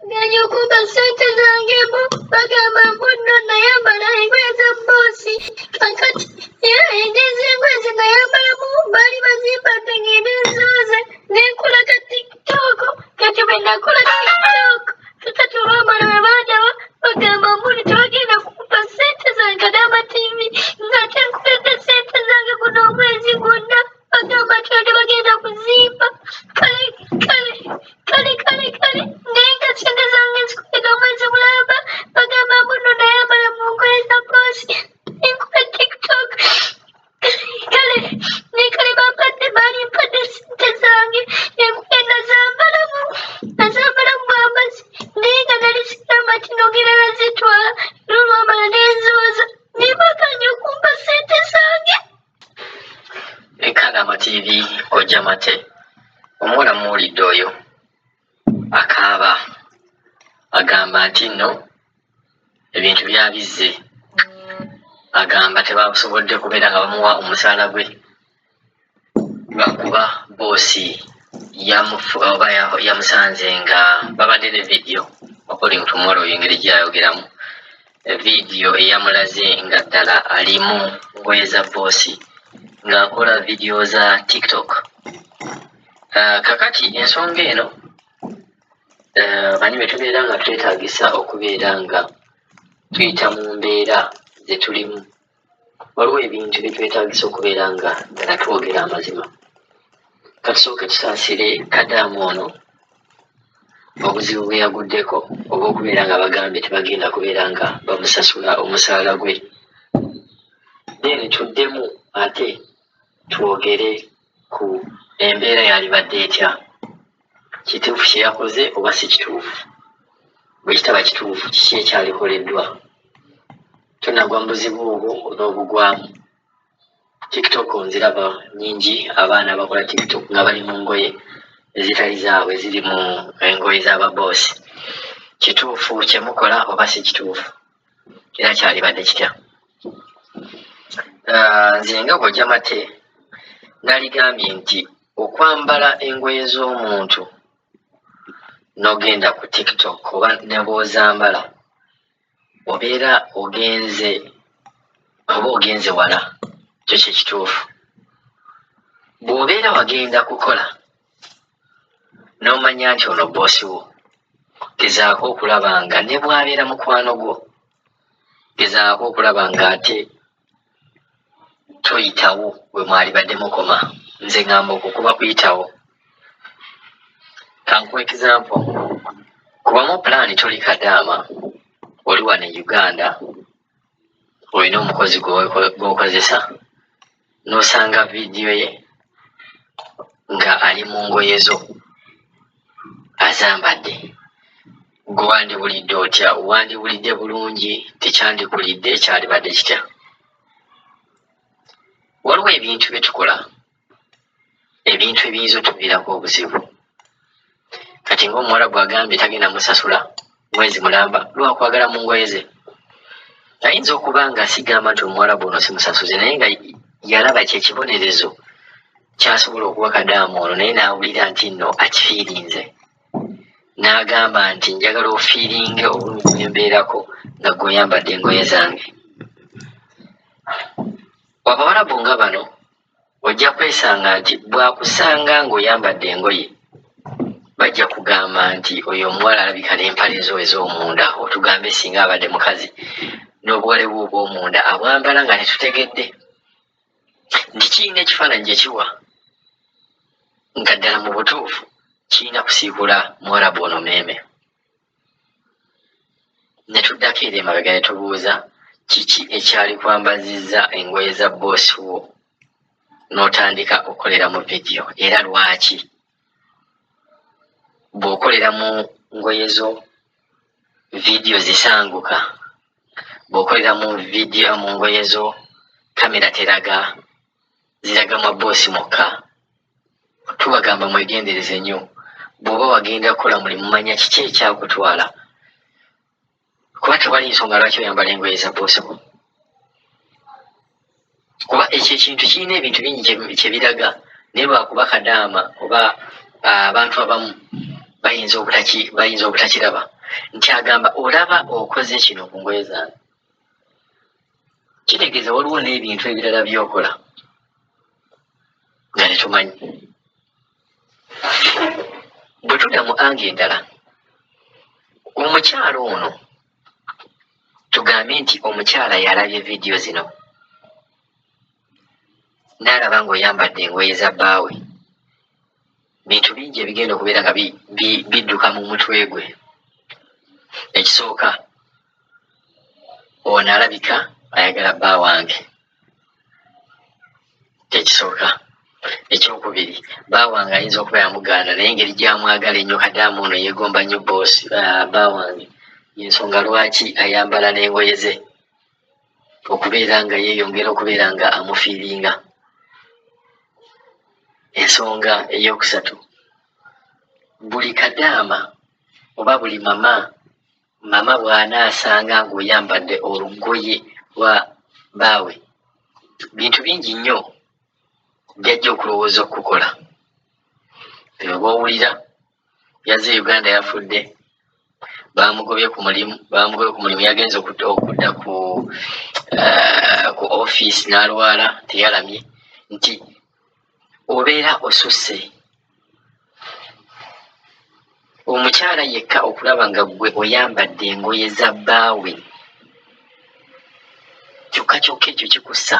Nganya kumba sente zange bo bagamba mbuno nayambala engoye za boosi kakati era engezi engoye ze nayambala mu bali bazimpadde ng'ebenzooze nenkola ka tiktok kati bwe nakola tiktok kakati olwamala bwe bandaba bagamba mbuli tebagenda kukupa sente zange Kadaama TV ng'ate nkubedde sente zange guno omwezi gwonna bagamba tibadde bagenda kuzimba kale naye nga sente zange nzikubega omwezi mulamba bagamba mbuno nayambala mu ngoye za boosi enkuba tiktok kale bampadde balimpadde sente zange enkuba nazambalamu bwambazi naye nga nali sigamba ti nogera nazitwala era olwamala nenzooza naye baganye okumpa sente zange. Kadaama TV ojja mate omuwala muwulidde oyo akaaba agamba nti nno ebintu byabizze agamba tebasobodde kubeera nga bamuwa omusaala gwe lwakuba boosi yamusanze nga babadde ne vidiyo according to omuwala oyo engeri gyayogeramu vidiyo eyamulaze nga ddala alimu ngoye za boosi ng'akola vidiyo za tiktok. Kakati ensonga eno bani betubeera nga twetaagisa okubeera nga tuyita mu mbeera ze tulimu waliwo ebintu byetwetaagisa okubeera nga ddala twogera amazima. Katusooke tusaasire Kadaama ono obuzibu bwe yaguddeko oba okubeera nga bagambye tebagenda kubeera nga bamusasula omusaala gwe. Then tuddemu ate twogere ku embeera yalibadde etya, kituufu kye yakoze oba si kituufu, bwe kitaba kituufu kiki ekyalikoleddwa. Tonagwa mu buzibu obwo n'obugwamu. TikTok nziraba nnyingi abaana abakola TikTok nga bali mu ngoye ezitali zaabwe ziri mu engoye z'ababoosi. Kituufu kye mukola oba si kituufu era kyalibadde kitya? Nze nga bw'ojja mate naligambye nti okwambala engoye z'omuntu n'ogenda ku TikTok oba ne bw'ozambala obeera ogenze wala, kyo kye kituufu. Bw'obeera wagenda kukola n'omanya nti ono boosi wo, gezaako okulaba nga ne bw'abeera mukwano gwo, gezaako okulaba ng'ate toyitawo bwe mwalibadde mukoma. Nze ngamba okukuba kuyitawo. Kankuwa example, kubamu pulaani toli Kadaama, oli wano e Uganda, olina omukozi gw'okozesa n'osanga vidiyo ye nga ali mu ngoye zo azambadde, gwe wandibulidde otya? Wandibulidde bulungi, tekyandikulidde, kyalibadde kitya? Waliwo ebintu bye tukola, ebintu ebiyinza otuviirako obuzibu. Kati ng'omuwala bw'agambye tagenda musasula mwezi mulamba lwakwagala mu ngoye ze, ayinza okuba nga sigamba nti omuwala bw'ono simusasuze, naye nga yalaba kyekibonerezo kyasobola okuwa Kadaama ono, naye n'awulira nti nno akifiirinze, n'agamba nti njagala ofiiringe obulumi bwembeerako nga gw'oyambadde engoye zange. Abawalabu nga bano ojja kwesanga nti bw'akusanga ng'oyambadde engoye bajja kugamba nti oyo omuwala alabika n'empale zo ez'omunda, otugambe singa abadde mukazi n'obuwale bwe obw'omunda abwambala nga tetutegedde nti kiyina ekifaananyi gye kiwa, nga ddala mu butuufu kirina kusiibula Mwarabu ono meeme. Ne tuddako eri emabega ne tubuuza kiki ekyali kwambazizza engoye za boosi wo n'otandika okukolera mu vidiyo, era lwaki? Bw'okolera mu ngoye zo vidiyo zisanguka, bw'okolera mu vidiyo mu ngoye zo kamera teraga, ziraga mwa boosi mokka. Tubagamba mwegendereze nnyo. Bw'oba wagenda kukola mulimu manya kiki ekyakutwala, kuba tewali nsonga lwaki oyambala engoye za boosi wo. Kuba ekyo ekintu kirina ebintu bingi kye biraga, naye lwakuba Kadaama oba abantu abamu bayinza obutakiraba, nti agamba olaba okoze kino ku ngoye zange. Kitegeeza waliwo n'ebintu ebirala byokola nga tetumanyi. Bwe tudda mu anga endala, omukyalo ono tugambe nti omukyala yalabye vidiyo zino n'alaba ng'oyambadde engoye za bbaawe, bintu bingi ebigenda okubeera nga bidduka mu mutwe gwe. Ekisooka, ono alabika ayagala bba wange. Ekisooka. Ekyokubiri, bba wange ayinza okuba yamugaana naye engeri gy'amwagala ennyo Kadaama ono yeegomba nnyo boosi bba wange, y'ensonga lwaki ayambala n'engoye ze, okubeera nga yeeyongera okubeera nga amufiiringa. Ensonga ey'okusatu, buli Kadaama oba buli mama bw'anaasanga ng'oyambadde olugoye lwa bbaawe, bintu bingi nnyo byajja okulowooza okukola. Ebyo b'owulira yazze Uganda yafudde, bamugobye ku mulimu, yagenze okudda ku ofiisi n'alwala, teyalamye, nti obeera osusse. Omukyala yekka okulaba nga gwe oyambadde engoye za bbaawe, kyokka ekyo kikussa,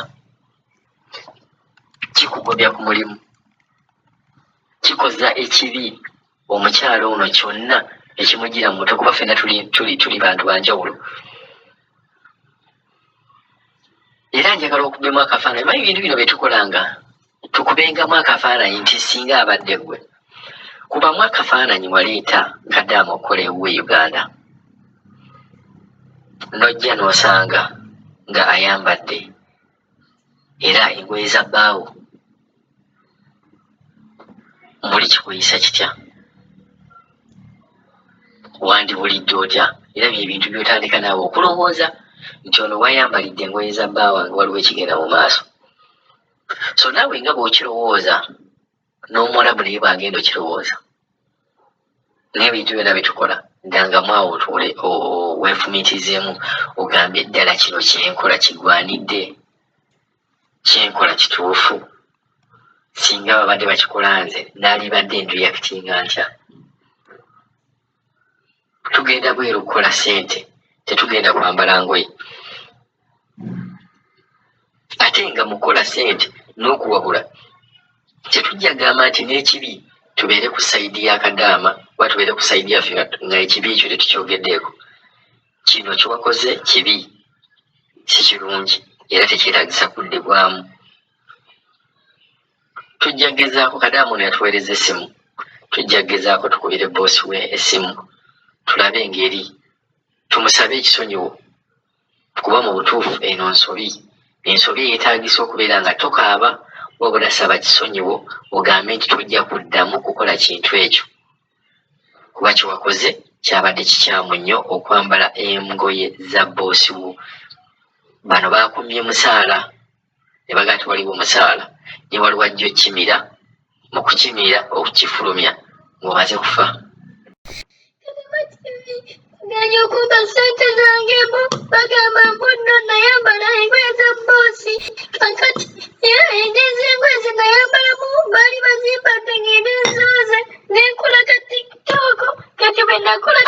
kikugobya ku mulimu, kikoza ekibi omukyala ono kyonna ekimugira mu mutwe, kuba ffenna tuli bantu banjawulo. Era njagala okubemu akafaananyi. Manyi ebintu bino bye tukolanga, tukubengamu akafaananyi nti singa abadde gwe. Kubamu akafaananyi waleeta Kadaama okukola ewuwe Uganda, n'ojja n'osanga nga ayambadde era engoye za bbaawo. Muli kikweyisa kitya? Wandibulidde otya? Era bye bintu by'otandika naawe okulowooza nti ono wayambalidde engoye za bbaawo wange, waliwo ekigenda mu maaso. So naawe nga bw'okirowooza, n'Omwarabu naye bw'agenda okirowooza. N'ebintu byonna bitukola, ddangamu awo otuule weefumiitirizeemu, ogambe ddala kino kyenkola kigwanidde, kyenkola kituufu. Singa babadde bakikola nze naalibadde nduyakitinga ntya? Tugenda bweru kukola ssente, tetugenda kwambala ngoye. Ate nga mukola ssente n'okuwabula, tetujja gamba nti n'ekibi tubeere ku sayidi ya Kadaama oba tubeere ku sayidi yaffe nga ekibi ekyo tetukyogeddeeko. Kino kiwakoze kibi, si kirungi, era tekyetaagisa kuddibwamu. Tujja gezaako, Kadaama ono yatuweereza essimu, tujja gezaako tukubire Bossiwe essimu, tulabe engeri, tumusabe ekisonyiwo, kuba mu butuufu eno ensobi yeetaagisa okubeera nga tokaaba wabula saba kisonyiwo, ogambe nti tujja kuddamu kukola kintu ekyo, kuba kiwakoze kyabadde kikyamu nnyo okwambala engoye za Bossiwe. Bano baakumye musaala ne bagaa tewaliwo musaala, ne waliwo ajja okkimira, mu kukimira okukifulumya ng'omaze kufa. Ganya okumpa ssente zange bo, bagamba mbunno nayambala engoye za bboosi, kakati era endizi engoye ze nayambalamu baali bazimbadde ng'ebenzooze, n'enkola ka TikTok, kati bwe nakola